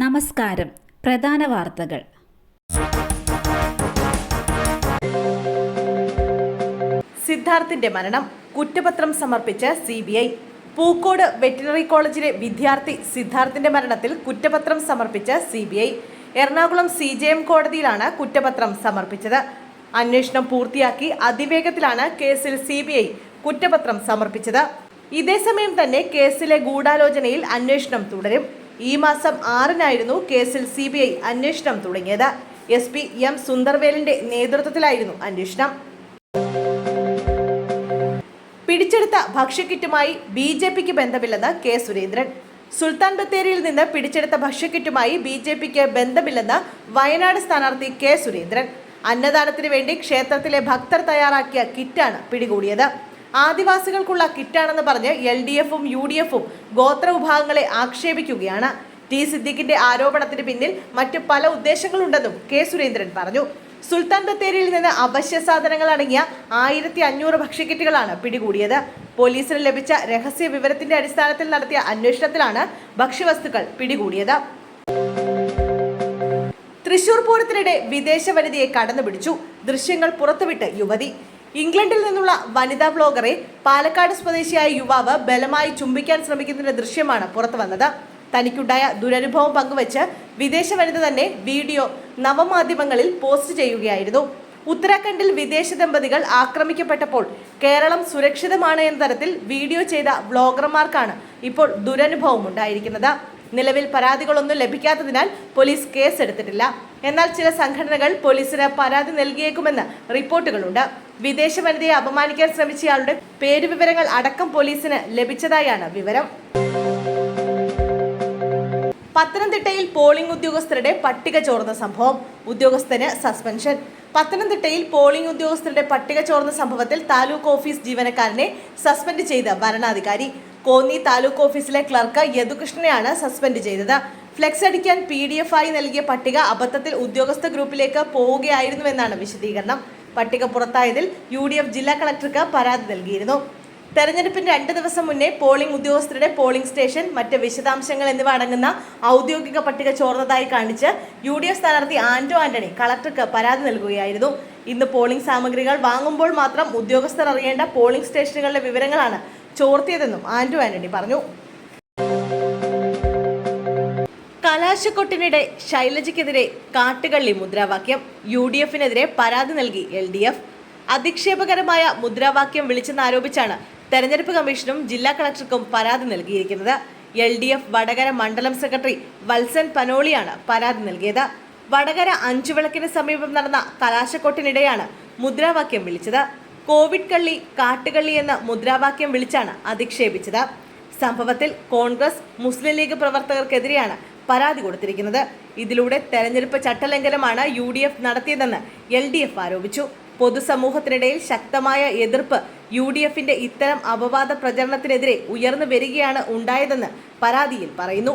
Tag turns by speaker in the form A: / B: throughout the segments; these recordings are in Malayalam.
A: നമസ്കാരം. പ്രധാന വാർത്തകൾ.
B: സിദ്ധാർത്ഥിന്റെ മരണം കുറ്റപത്രം സമർപ്പിച്ച് CBI. പൂക്കോട് വെറ്റിനറി കോളേജിലെ വിദ്യാർത്ഥി സിദ്ധാർത്ഥിന്റെ മരണത്തിൽ കുറ്റപത്രം സമർപ്പിച്ച് CBI. എറണാകുളം CJM കോടതിയിലാണ് കുറ്റപത്രം സമർപ്പിച്ചത്. അന്വേഷണം പൂർത്തിയാക്കി അതിവേഗത്തിലാണ് കേസിൽ CBI കുറ്റപത്രം സമർപ്പിച്ചത്. ഇതേസമയം തന്നെ കേസിലെ ഗൂഢാലോചനയിൽ അന്വേഷണം തുടരും. ഈ മാസം 6-നായിരുന്നു കേസിൽ CBI അന്വേഷണം തുടങ്ങിയത്. SP M സുന്ദർവേലിന്റെ നേതൃത്വത്തിലായിരുന്നു അന്വേഷണം. പിടിച്ചെടുത്ത ഭക്ഷ്യക്കിറ്റുമായി BJPക്ക് ബന്ധമില്ലെന്ന് K സുരേന്ദ്രൻ. സുൽത്താൻ ബത്തേരിയിൽ നിന്ന് പിടിച്ചെടുത്ത ഭക്ഷ്യക്കിറ്റുമായി BJPക്ക് ബന്ധമില്ലെന്ന് വയനാട് സ്ഥാനാർത്ഥി K സുരേന്ദ്രൻ. അന്നദാനത്തിന് വേണ്ടി ക്ഷേത്രത്തിലെ ഭക്തർ തയ്യാറാക്കിയ കിറ്റാണ് പിടികൂടിയത്. ആദിവാസികൾക്കുള്ള കിറ്റാണെന്ന് പറഞ്ഞ് LDFും UDFും ഗോത്ര വിഭാഗങ്ങളെ ആക്ഷേപിക്കുകയാണ്. T സിദ്ദിഖിന്റെ ആരോപണത്തിന് പിന്നിൽ മറ്റ് പല ഉദ്ദേശങ്ങളുണ്ടെന്നും K സുരേന്ദ്രൻ പറഞ്ഞു. സുൽത്താൻ ബത്തേരിയിൽ നിന്ന് അവശ്യ സാധനങ്ങൾ അടങ്ങിയ 1500 ഭക്ഷ്യക്കിറ്റുകളാണ് പിടികൂടിയത്. പോലീസിന് ലഭിച്ച രഹസ്യ വിവരത്തിന്റെ അടിസ്ഥാനത്തിൽ നടത്തിയ അന്വേഷണത്തിലാണ് ഭക്ഷ്യവസ്തുക്കൾ പിടികൂടിയത്. തൃശൂർ പൂരത്തിനിടെ വിദേശ വനിതയെ കടന്നുപിടിച്ചു. ദൃശ്യങ്ങൾ പുറത്തുവിട്ട് യുവതി. ഇംഗ്ലണ്ടിൽ നിന്നുള്ള വനിതാ ബ്ലോഗറെ പാലക്കാട് സ്വദേശിയായ യുവാവ് ബലമായി ചുംബിക്കാൻ ശ്രമിക്കുന്നതിന്റെ ദൃശ്യമാണ് പുറത്തു വന്നത്. തനിക്കുണ്ടായ ദുരനുഭവം പങ്കുവച്ച് വിദേശ വനിത തന്നെ വീഡിയോ നവമാധ്യമങ്ങളിൽ പോസ്റ്റ് ചെയ്യുകയായിരുന്നു. ഉത്തരാഖണ്ഡിൽ വിദേശ ദമ്പതികൾ ആക്രമിക്കപ്പെട്ടപ്പോൾ കേരളം സുരക്ഷിതമാണ് എന്ന തരത്തിൽ വീഡിയോ ചെയ്ത വ്ലോഗർമാർക്കാണ് ഇപ്പോൾ ദുരനുഭവം ഉണ്ടായിരിക്കുന്നത്. നിലവിൽ പരാതികളൊന്നും ലഭിക്കാത്തതിനാൽ പോലീസ് കേസെടുത്തിട്ടില്ല. എന്നാൽ ചില സംഘടനകൾ പോലീസിന് പരാതി നൽകിയേക്കുമെന്ന് റിപ്പോർട്ടുകളുണ്ട്. വിദേശ വനിതയെ അപമാനിക്കാൻ ശ്രമിച്ചയാളുടെ പേരുവിവരങ്ങൾ അടക്കം പോലീസിന് ലഭിച്ചതായാണ് വിവരം. പത്തനംതിട്ടയിൽ പോളിംഗ് ഉദ്യോഗസ്ഥരുടെ പട്ടിക ചോർന്ന സംഭവം. ഉദ്യോഗസ്ഥന് സസ്പെൻഷൻ. പത്തനംതിട്ടയിൽ പോളിംഗ് ഉദ്യോഗസ്ഥരുടെ പട്ടിക ചോർന്ന സംഭവത്തിൽ താലൂക്ക് ഓഫീസ് ജീവനക്കാരനെ സസ്പെൻഡ് ചെയ്ത വരണാധികാരി. കോന്നി താലൂക്ക് ഓഫീസിലെ ക്ലർക്ക് യദുകൃഷ്ണനെയാണ് സസ്പെൻഡ് ചെയ്തത്. ഫ്ലെക്സ് അടിക്കാൻ PDF ആയി നൽകിയ പട്ടിക അബദ്ധത്തിൽ ഉദ്യോഗസ്ഥ ഗ്രൂപ്പിലേക്ക് പോവുകയായിരുന്നുവെന്നാണ് വിശദീകരണം. പട്ടിക പുറത്തായതിൽ UDF ജില്ലാ കളക്ടർക്ക് പരാതി നൽകിയിരുന്നു. തെരഞ്ഞെടുപ്പിന് 2 ദിവസം മുന്നേ പോളിംഗ് ഉദ്യോഗസ്ഥരുടെ പോളിംഗ് സ്റ്റേഷൻ, മറ്റ് വിശദാംശങ്ങൾ എന്നിവ അടങ്ങുന്ന ഔദ്യോഗിക പട്ടിക ചോർന്നതായി കാണിച്ച് UDF സ്ഥാനാർത്ഥി ആന്റോ ആന്റണി കളക്ടർക്ക് പരാതി നൽകുകയായിരുന്നു. ഇന്ന് പോളിംഗ് സാമഗ്രികൾ വാങ്ങുമ്പോൾ മാത്രം ഉദ്യോഗസ്ഥർ അറിയേണ്ട പോളിംഗ് സ്റ്റേഷനുകളുടെ വിവരങ്ങളാണ് ചോർത്തിയതെന്നും ആന്റോ ആന്റണി പറഞ്ഞു. കലാശക്കൊട്ടിനിടെ ശൈലജയ്ക്കെതിരെ കാട്ടുകള്ളി മുദ്രാവാക്യം. UDFനെതിരെ പരാതി നൽകി LDF. അധിക്ഷേപകരമായ മുദ്രാവാക്യം വിളിച്ചെന്നാരോപിച്ചാണ് തെരഞ്ഞെടുപ്പ് കമ്മീഷനും ജില്ലാ കളക്ടർക്കും പരാതി നൽകിയിരിക്കുന്നത്. LDF വടകര മണ്ഡലം സെക്രട്ടറി വത്സൻ പനോളിയാണ് പരാതി നൽകിയത്. വടകര 5 വിളക്കിന് സമീപം നടന്ന കലാശക്കൊട്ടിനിടെയാണ് മുദ്രാവാക്യം വിളിച്ചത്. കോവിഡ് കള്ളി, കാട്ടുകള്ളി എന്ന മുദ്രാവാക്യം വിളിച്ചാണ് അധിക്ഷേപിച്ചത്. സംഭവത്തിൽ കോൺഗ്രസ്, മുസ്ലിം ലീഗ് പ്രവർത്തകർക്കെതിരെയാണ് പരാതി കൊടുത്തിരിക്കുന്നത്. ഇതിലൂടെ തെരഞ്ഞെടുപ്പ് ചട്ടലംഘനമാണ് UDF നടത്തിയതെന്ന് LDF ആരോപിച്ചു. പൊതുസമൂഹത്തിനിടയിൽ ശക്തമായ എതിർപ്പ് UDFന്റെ ഇത്തരം അപവാദ പ്രചരണത്തിനെതിരെ ഉയർന്നു വരികയാണ് ഉണ്ടായതെന്ന് പരാതിയിൽ പറയുന്നു.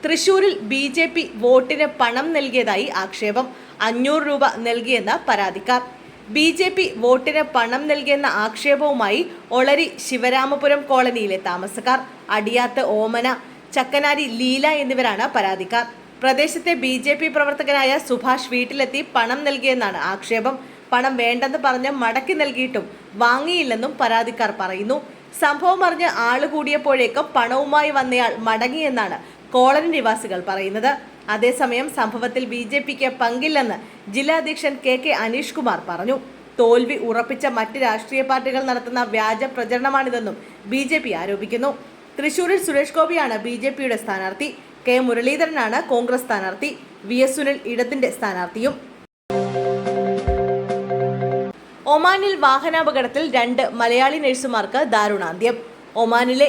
B: തൃശൂരിൽ BJP വോട്ടിന് പണം നൽകിയതായി ആക്ഷേപം. 500 രൂപ നൽകിയെന്ന പരാതിക്കാർ. BJP വോട്ടിന് പണം നൽകിയെന്ന ആക്ഷേപവുമായി ഒളരി ശിവരാമപുരം കോളനിയിലെ താമസക്കാർ. അടിയാത്ത് ഓമന, ചക്കനാരി ലീല എന്നിവരാണ് പരാതിക്കാർ. പ്രദേശത്തെ BJP പ്രവർത്തകനായ സുഭാഷ് വീട്ടിലെത്തി പണം നൽകിയെന്നാണ് ആക്ഷേപം. പണം വേണ്ടെന്ന് പറഞ്ഞ് മടക്കി നൽകിയിട്ടും വാങ്ങിയില്ലെന്നും പരാതിക്കാർ പറയുന്നു. സംഭവം അറിഞ്ഞ് ആള് കൂടിയപ്പോഴേക്കും പണവുമായി വന്നയാൾ മടങ്ങിയെന്നാണ് കോളനി നിവാസികൾ പറയുന്നത്. അതേസമയം സംഭവത്തിൽ BJPക്ക് പങ്കില്ലെന്ന് ജില്ലാ അധ്യക്ഷൻ KK അനീഷ് കുമാർ പറഞ്ഞു. തോൽവി ഉറപ്പിച്ച മറ്റ് രാഷ്ട്രീയ പാർട്ടികൾ നടത്തുന്ന വ്യാജ പ്രചരണമാണിതെന്നും BJP ആരോപിക്കുന്നു. തൃശൂരിൽ സുരേഷ് ഗോപിയാണ് BJPയുടെ സ്ഥാനാർത്ഥി. K മുരളീധരനാണ് കോൺഗ്രസ് സ്ഥാനാർത്ഥി. VS സുനിൽ ഇടത്തിന്റെ സ്ഥാനാർത്ഥിയും. ഒമാനിൽ വാഹനാപകടത്തിൽ 2 മലയാളി നഴ്സുമാർക്ക് ദാരുണാന്ത്യം. ഒമാനിലെ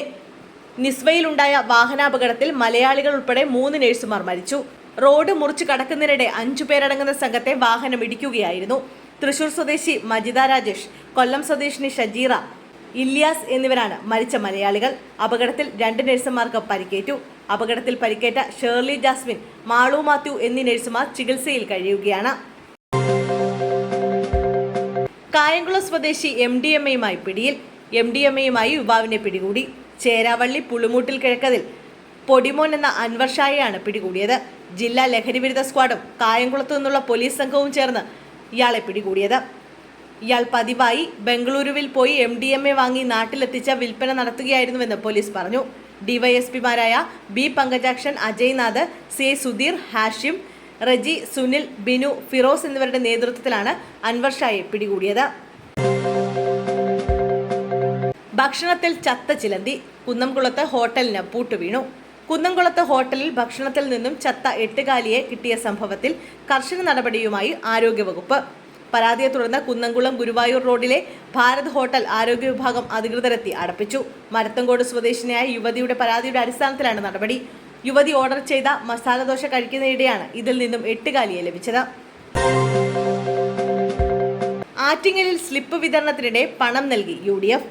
B: നിസ്വയിലുണ്ടായ വാഹനാപകടത്തിൽ മലയാളികൾ ഉൾപ്പെടെ 3 നഴ്സുമാർ മരിച്ചു. റോഡ് മുറിച്ച് കടക്കുന്നതിനിടെ 5 പേരടങ്ങുന്ന സംഘത്തെ വാഹനം ഇടിക്കുകയായിരുന്നു. തൃശൂർ സ്വദേശി മജിദ രാജേഷ്, കൊല്ലം സ്വദേശിനി ഷജീറ, ഇല്യാസ് എന്നിവരാണ് മരിച്ച മലയാളികൾ. അപകടത്തിൽ 2 നഴ്സുമാർക്ക് പരിക്കേറ്റു. അപകടത്തിൽ പരിക്കേറ്റ ഷേർലി ജാസ്മിൻ, മാളു മാത്യു എന്നീ നഴ്സുമാർ ചികിത്സയിൽ കഴിയുകയാണ്. കായംകുളം സ്വദേശി MDMAയുമായി പിടിയിൽ. MDMAയുമായി യുവാവിനെ പിടികൂടി. ചേരാവള്ളി പുളിമൂട്ടിൽ കിഴക്കതിൽ പൊടിമോൻ എന്ന അൻവർ ഷായെയാണ് പിടികൂടിയത്. ജില്ലാ ലഹരിവിരുദ്ധ സ്ക്വാഡും കായംകുളത്തു നിന്നുള്ള പോലീസ് സംഘവും ചേർന്ന് ഇയാളെ പിടികൂടിയത്. ഇയാൾ പതിവായി ബംഗളൂരുവിൽ പോയി MDMA വാങ്ങി നാട്ടിലെത്തിച്ച വിൽപ്പന നടത്തുകയായിരുന്നുവെന്ന് പോലീസ് പറഞ്ഞു. ഡിവൈഎസ്പിമാരായ ബി പങ്കജാക്ഷൻ, അജയ്നാഥ്, CI സുധീർ, ഹാഷിം, റജി, സുനിൽ, ബിനു, ഫിറോസ് എന്നിവരുടെ നേതൃത്വത്തിലാണ് അൻവർ ഷായെ പിടികൂടിയത്. ഭക്ഷണത്തിൽ ചത്ത ചിലന്തി. കുന്നംകുളത്ത് ഹോട്ടലിന് പൂട്ടുവീണു. കുന്നംകുളത്ത് ഹോട്ടലിൽ ഭക്ഷണത്തിൽ നിന്നും ചത്ത 8 കാലിയെ കിട്ടിയ സംഭവത്തിൽ കർശന നടപടിയുമായി ആരോഗ്യവകുപ്പ്. പരാതിയെ തുടർന്ന് കുന്നംകുളം ഗുരുവായൂർ റോഡിലെ ഭാരത് ഹോട്ടൽ ആരോഗ്യ വിഭാഗം അധികൃതരെത്തി അടപ്പിച്ചു. മരത്തങ്കോട് സ്വദേശിനിയായ യുവതിയുടെ പരാതിയുടെ അടിസ്ഥാനത്തിലാണ് നടപടി. യുവതി ഓർഡർ ചെയ്ത മസാല ദോശ കഴിക്കുന്നതിനിടെയാണ് ഇതിൽ നിന്നും 8 കാലിയെ ലഭിച്ചത്. ആറ്റിങ്ങലിൽ സ്ലിപ്പ് വിതരണത്തിനിടെ പണം നൽകി UDF.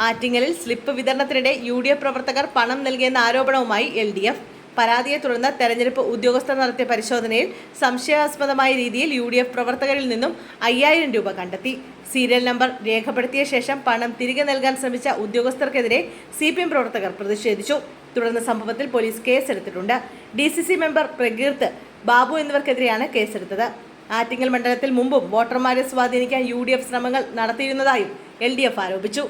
B: ആറ്റിങ്ങലിൽ സ്ലിപ്പ് വിതരണത്തിനിടെ UDF പ്രവർത്തകർ പണം നൽകിയെന്ന ആരോപണവുമായി LDF. പരാതിയെ തുടർന്ന് തെരഞ്ഞെടുപ്പ് ഉദ്യോഗസ്ഥർ നടത്തിയ പരിശോധനയിൽ സംശയാസ്പദമായ രീതിയിൽ UDF പ്രവർത്തകരിൽ നിന്നും 5000 രൂപ കണ്ടെത്തി. സീരിയൽ നമ്പർ രേഖപ്പെടുത്തിയ ശേഷം പണം തിരികെ നൽകാൻ ശ്രമിച്ച ഉദ്യോഗസ്ഥർക്കെതിരെ CPM പ്രവർത്തകർ പ്രതിഷേധിച്ചു. തുടർന്ന് സംഭവത്തിൽ പോലീസ് കേസെടുത്തിട്ടുണ്ട്. DCC മെമ്പർ പ്രകീർത്ത്, ബാബു എന്നിവർക്കെതിരെയാണ് കേസെടുത്തത്. ആറ്റിങ്ങൽ മണ്ഡലത്തിൽ മുമ്പും വോട്ടർമാരെ സ്വാധീനിക്കാൻ UDF ശ്രമങ്ങൾ നടത്തിയിരുന്നതായും LDF ആരോപിച്ചു.